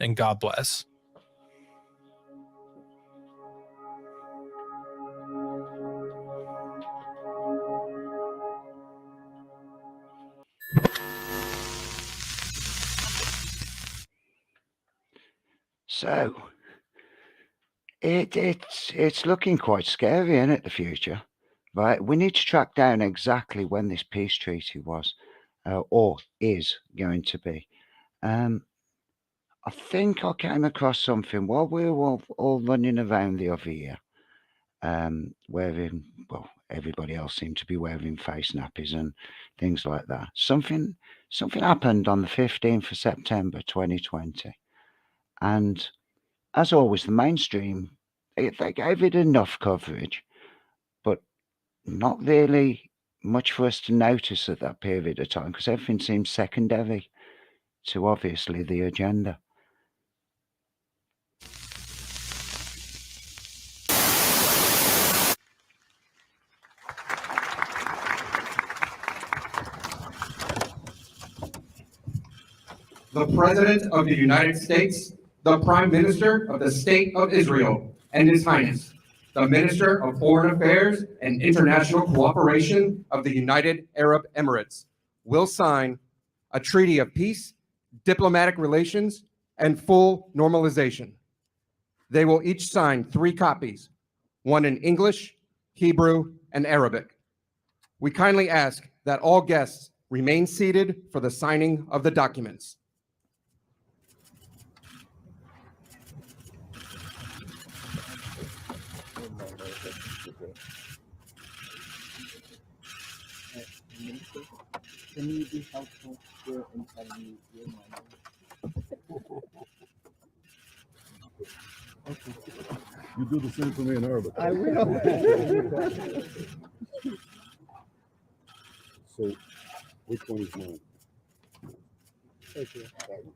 and God bless. So it's looking quite scary, isn't it, the future? Right, we need to track down exactly when this peace treaty was or is going to be. I think I came across something while we were all running around the other year, wearing, well, everybody else seemed to be wearing face nappies and things like that. Something happened on the 15th of September 2020. And as always, the mainstream, they gave it enough coverage, but not really much for us to notice at that period of time because everything seemed secondary to obviously the agenda. The President of the United States, the Prime Minister of the State of Israel, and His Highness, the Minister of Foreign Affairs and International Cooperation of the United Arab Emirates, will sign a treaty of peace, diplomatic relations, and full normalization. They will each sign 3 copies, one in English, Hebrew, and Arabic. We kindly ask that all guests remain seated for the signing of the documents. Can you be helpful here and tell me your number? Okay. You do the same for me in Arabic. I will. So, which one is mine? Thank you. That one.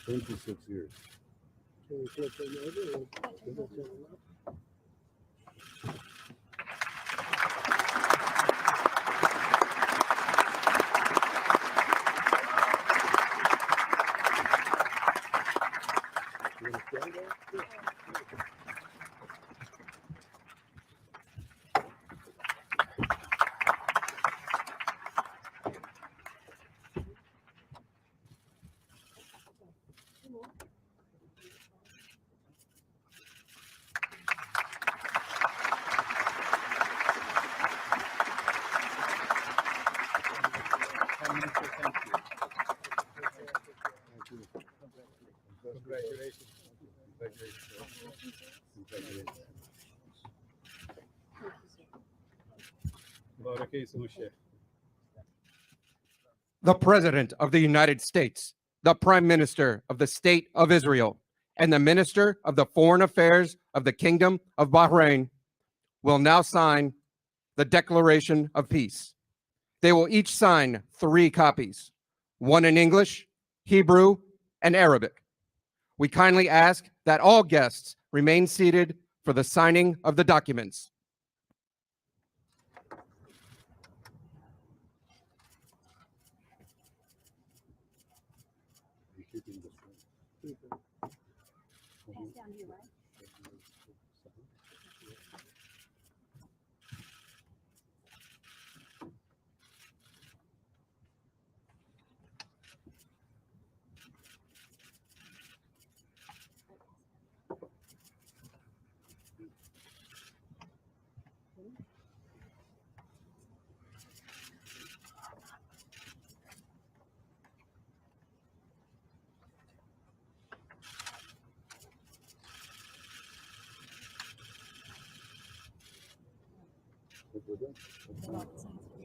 $26 years. Can we flip them over? The President of the United States, the Prime Minister of the State of Israel, and the Minister of the Foreign Affairs of the Kingdom of Bahrain will now sign the Declaration of Peace. They will each sign 3 copies, one in English, Hebrew, and Arabic. We kindly ask that all guests remain seated for the signing of the documents.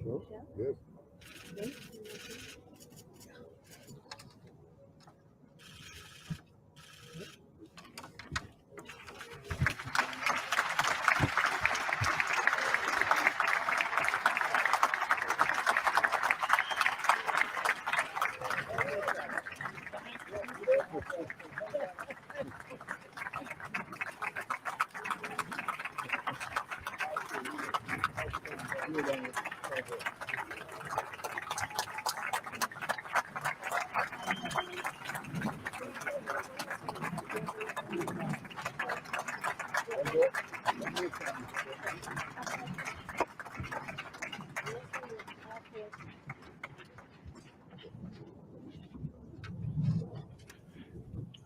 Sure. Yes.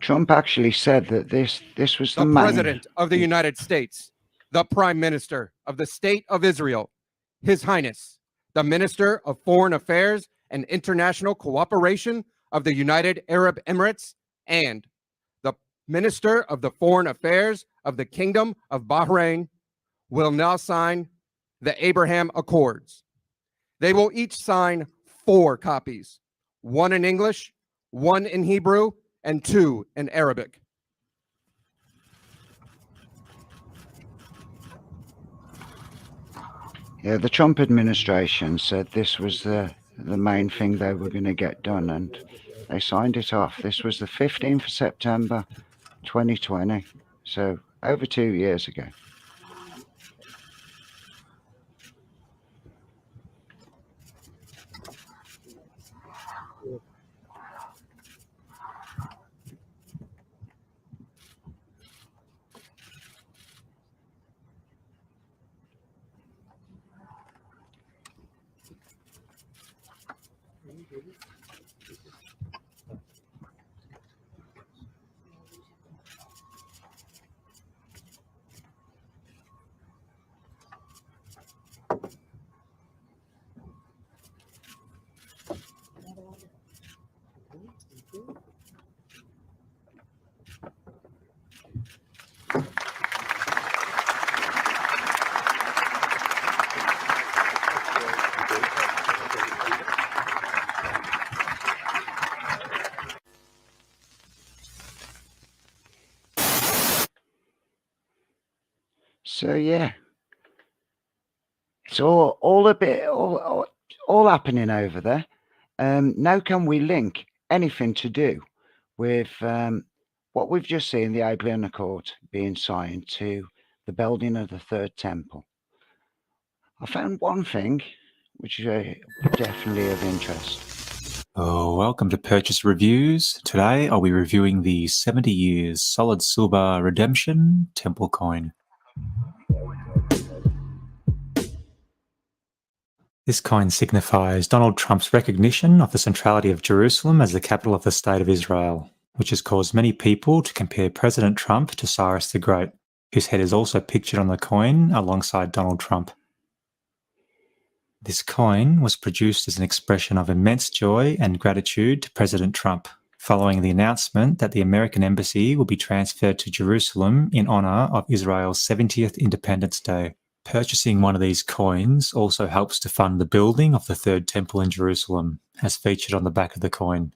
Trump actually said that this was the The man. President of the United States, the Prime Minister of the State of Israel, His Highness, the Minister of Foreign Affairs and International Cooperation of the United Arab Emirates, and the Minister of the Foreign Affairs of the Kingdom of Bahrain will now sign the Abraham Accords. They will each sign 4 copies, one in English, one in Hebrew, and 2 in Arabic. Yeah, the Trump administration said this was the main thing they were going to get done, and they signed it off. This was the 15th of September 2020, so over 2 years ago. So yeah, it's all a bit all happening over there. Now can we link anything to do with what we've just seen, the Abraham Accord being signed, to the building of the third temple? I found one thing which is definitely of interest. Oh, welcome to Purchase Reviews. Today I'll be reviewing the 70 years solid silver redemption temple coin. This coin signifies Donald Trump's recognition of the centrality of Jerusalem as the capital of the State of Israel, which has caused many people to compare President Trump to Cyrus the Great, whose head is also pictured on the coin alongside Donald Trump. This coin was produced as an expression of immense joy and gratitude to President Trump, following the announcement that the American embassy will be transferred to Jerusalem in honor of Israel's 70th Independence Day. Purchasing one of these coins also helps to fund the building of the third temple in Jerusalem, as featured on the back of the coin.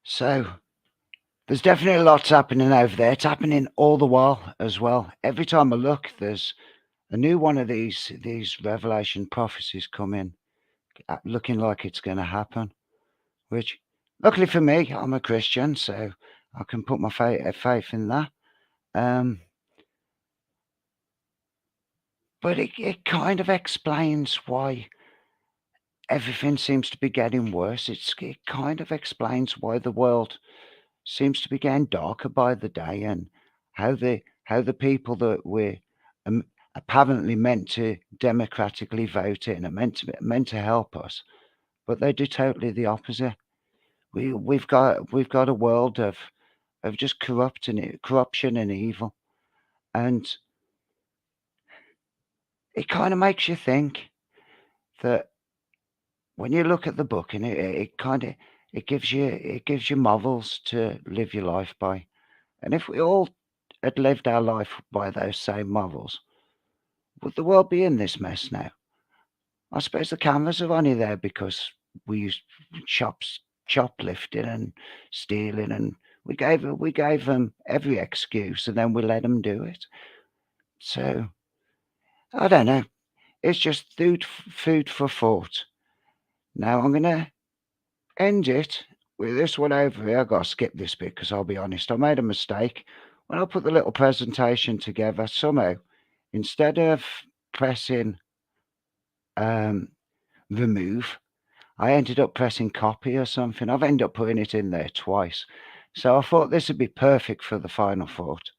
So there's definitely lots happening over there. It's happening all the while as well. Every time I look, there's a new one of these revelation prophecies coming, looking like it's going to happen. Which, luckily for me, I'm a Christian, so I can put my faith in that. But it kind of explains why everything seems to be getting worse. It kind of explains why the world seems to be getting darker by the day, and how the people that we're apparently meant to democratically vote in are meant to help us, but they do totally the opposite. We've got a world of just corruption and evil, and it kind of makes you think that when you look at the book, and it gives you morals to live your life by. And if we all had lived our life by those same morals, would the world be in this mess now? I suppose the cameras are only there because we used shoplifting and stealing, and we gave them every excuse, and then we let them do it. So I don't know. It's just food for thought. Now I'm gonna end it with this one over here. I've got to skip this bit because I'll be honest, I made a mistake. When I put the little presentation together, somehow, instead of pressing remove, I ended up pressing copy or something. I've ended up putting it in there twice. So I thought this would be perfect for the final thought.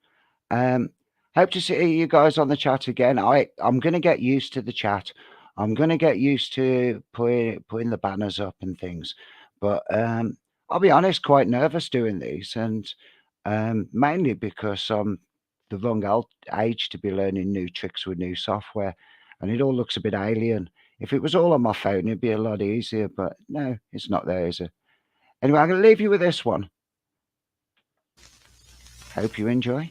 Hope to see you guys on the chat again. I'm going to get used to the chat. I'm going to get used to putting the banners up and things. But I'll be honest, quite nervous doing these, and mainly because I'm the wrong age to be learning new tricks with new software, and it all looks a bit alien. If it was all on my phone, it'd be a lot easier, but no, it's not there, is it? Anyway, I'm going to leave you with this one. Hope you enjoy.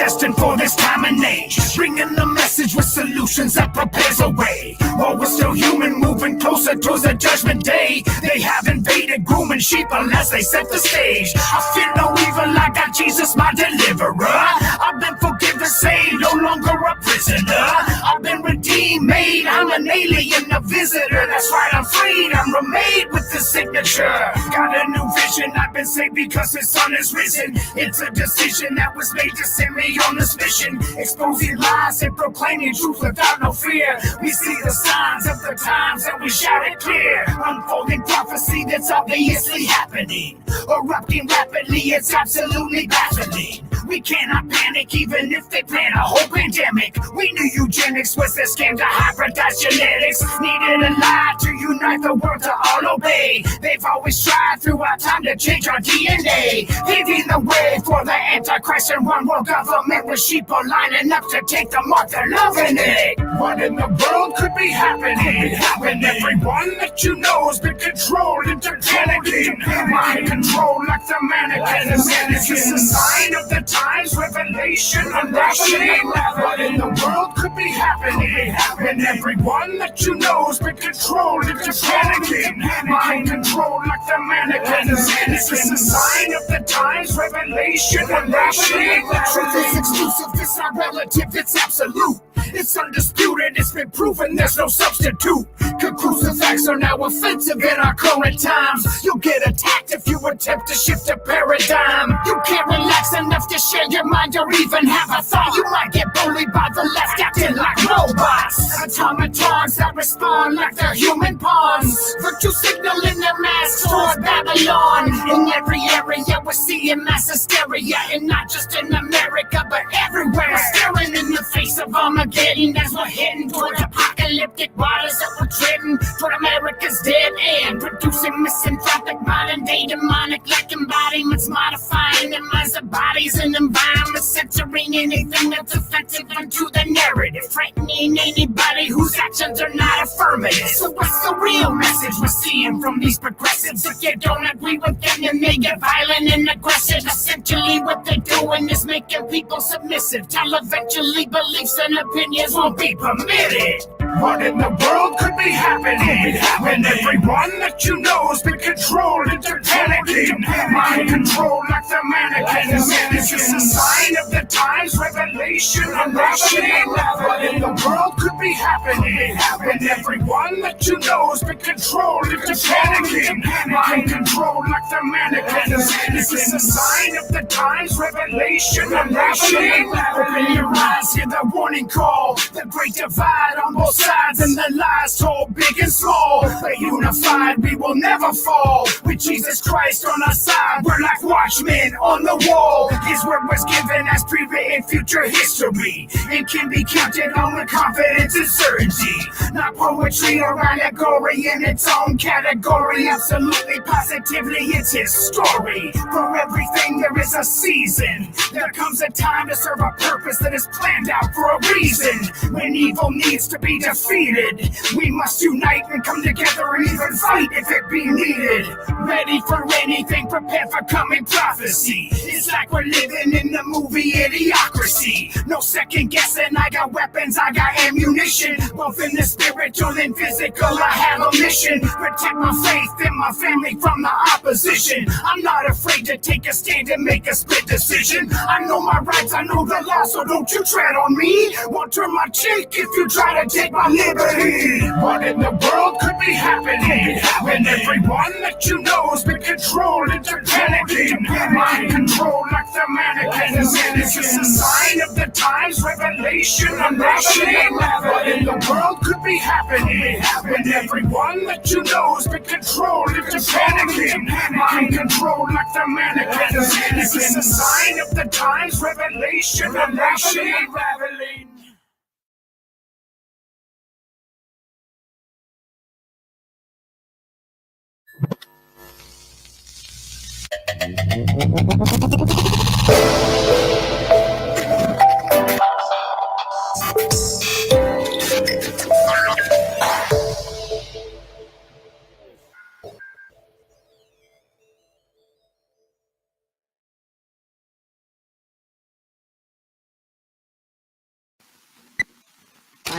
destined for this time and age, bringing the message with solutions that prepares a way. While we're still human, moving closer towards the judgment day, they have invaded, grooming sheep unless they set the stage. I fear no evil, I got Jesus, my deliverer. I've been forgiven, saved, no longer a prisoner. I've been redeemed, made, I'm an alien, a visitor. That's right, I'm freed, I'm remade with the signature. Got a new vision, I've been saved because his son is risen. It's a decision that was made to send me on this mission, exposing lies and proclaiming truth without no fear. We see the signs of the times and we shout it clear. Unfolding prophecy that's obviously happening, erupting rapidly, it's absolutely baffling. We cannot panic even if they plan a whole pandemic. We knew eugenics was a scam to hybridize genetics. Needed a lie to unite the world to all obey. They've always tried throughout time to change our DNA, paving the way for the Antichrist and one world government with sheep are lining up to take the mark. They're loving it. What in the world could be happening? When everyone that you know has been controlled into panicking, mind control like the mannequins. Is this a sign of the times, revelation, unraveling? What in the world could be happening? When everyone that you know has been controlled into panicking, mind control like the mannequins. Is this a sign of the times, revelation, unraveling? Truth is exclusive, it's not relative, it's absolute. It's undisputed, it's been proven, there's no substitute. Conclusive facts are now offensive in our current times. You'll get attacked if you attempt to shift a paradigm. You can't relax enough to share your mind or even have a thought. You might get bullied by the left, acting like robots. Automatons that respond like they're human pawns. Virtue signaling their masks toward Babylon. In every area we're seeing mass hysteria, and not just in America but everywhere. Staring in the face of Armageddon as we're heading toward apocalyptic waters that we're treading toward America's dead end, producing misanthropic modern day demonic like embodiments, modifying their minds, their bodies, and environments, censoring anything that's offensive unto the narrative, frightening anybody whose actions are not affirmative. So what's the real message we're seeing from these progressives? If you don't agree with them, then they get violent and aggressive. Essentially what they're doing is making people submissive, till eventually beliefs and opinions won't be permitted. What in the world could be happening? When everyone that you know has been controlled into panicking, mind control like the mannequins. Is this a sign of the times, revelation, unraveling? What in the world could be happening? When everyone that you know has been controlled into panicking, mind control like the mannequins. Is this a sign of the times, revelation, unraveling? Open your eyes, hear the warning call, the great divide on both sides, and the lies told big and small. But unified, we will never fall. With Jesus Christ on our side, we're like watchmen on the wall. His word was given as pre-written future history, and can be counted on with confidence and certainty. Not poetry or allegory in its own category. Absolutely, positively, it's his story. For everything there is a season. There comes a time to serve a purpose that is planned out for a reason. When evil needs to be defeated, we must unite and come together and even fight if it be needed. Ready for anything, prepared for coming prophecy. It's like we're living in the movie Idiocracy. No second guessing, I got weapons, I got ammunition. Both in the spiritual and physical, I have a mission. Protect my faith and my family from the opposition. I'm not afraid to take a stand and make a split decision. I know my rights, I know the law, so don't you tread on me. Won't turn my cheek if you try to take my liberty. What in the world could be happening? When everyone that you know has been controlled into panicking, mind control like the mannequins. Is this a sign of the times, revelation, unraveling? What in the world could be happening? When everyone that you know has been controlled into panicking, mind control like the mannequins. Is this a sign of the times, revelation, unraveling?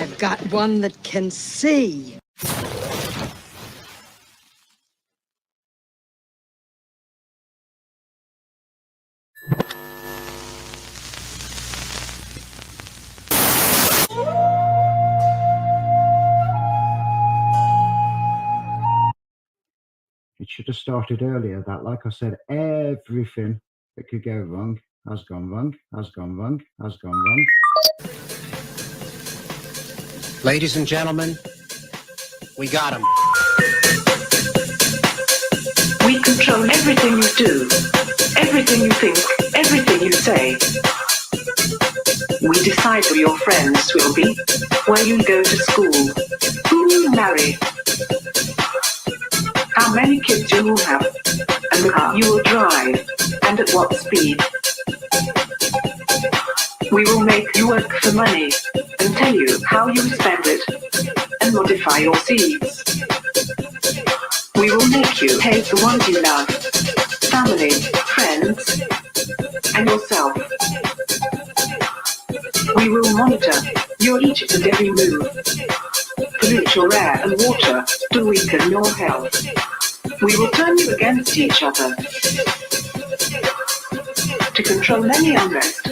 I've got one that can see. It should have started earlier. That, like I said, everything that could go wrong has gone wrong, has gone wrong, has gone wrong. Ladies and gentlemen, we got him. We control everything you do, everything you think, everything you say. We decide who your friends will be, where you go to school, who you marry, how many kids you will have, and the car you will drive, and at what speed. We will make you work for money, and tell you how you spend it, and modify your seeds. We will make you hate the ones you love, family, friends, and yourself. We will monitor your each and every move, pollute your air and water to weaken your health. We will turn you against each other to control any unrest.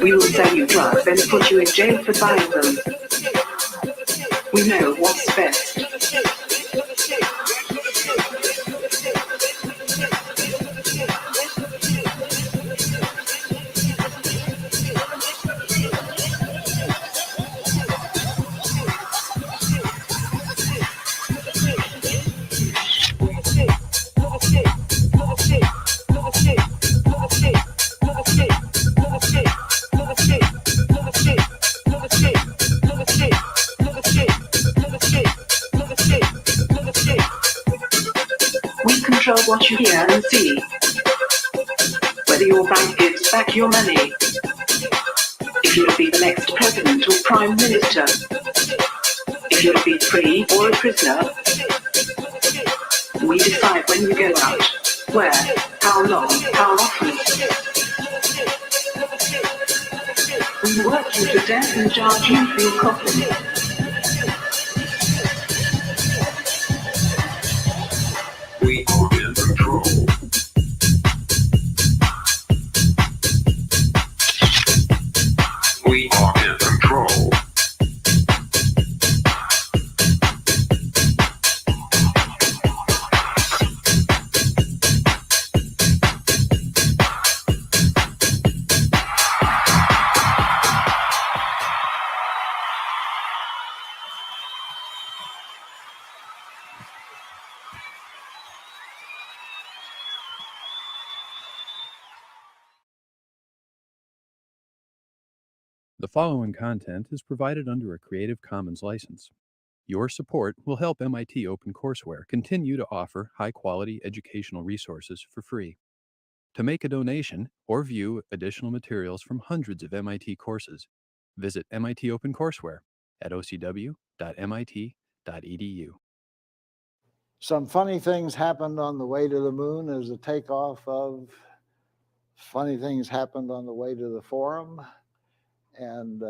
We will sell you drugs and put you in jail for buying them. We know what's best. We control what you hear and see. Whether your bank gives back your money. If you'll be the next president or prime minister. If you'll be free or a prisoner. We decide when you go out, where, how long, how often. We work you to death and charge you for your coffin. We are in control. We are in control. The following content is provided under a Creative Commons license. Your support will help MIT OpenCourseWare continue to offer high-quality educational resources for free. To make a donation or view additional materials from hundreds of MIT courses, visit MIT OpenCourseWare at ocw.mit.edu. Some funny things happened on the way to the moon as a takeoff of funny things happened on the way to the forum. And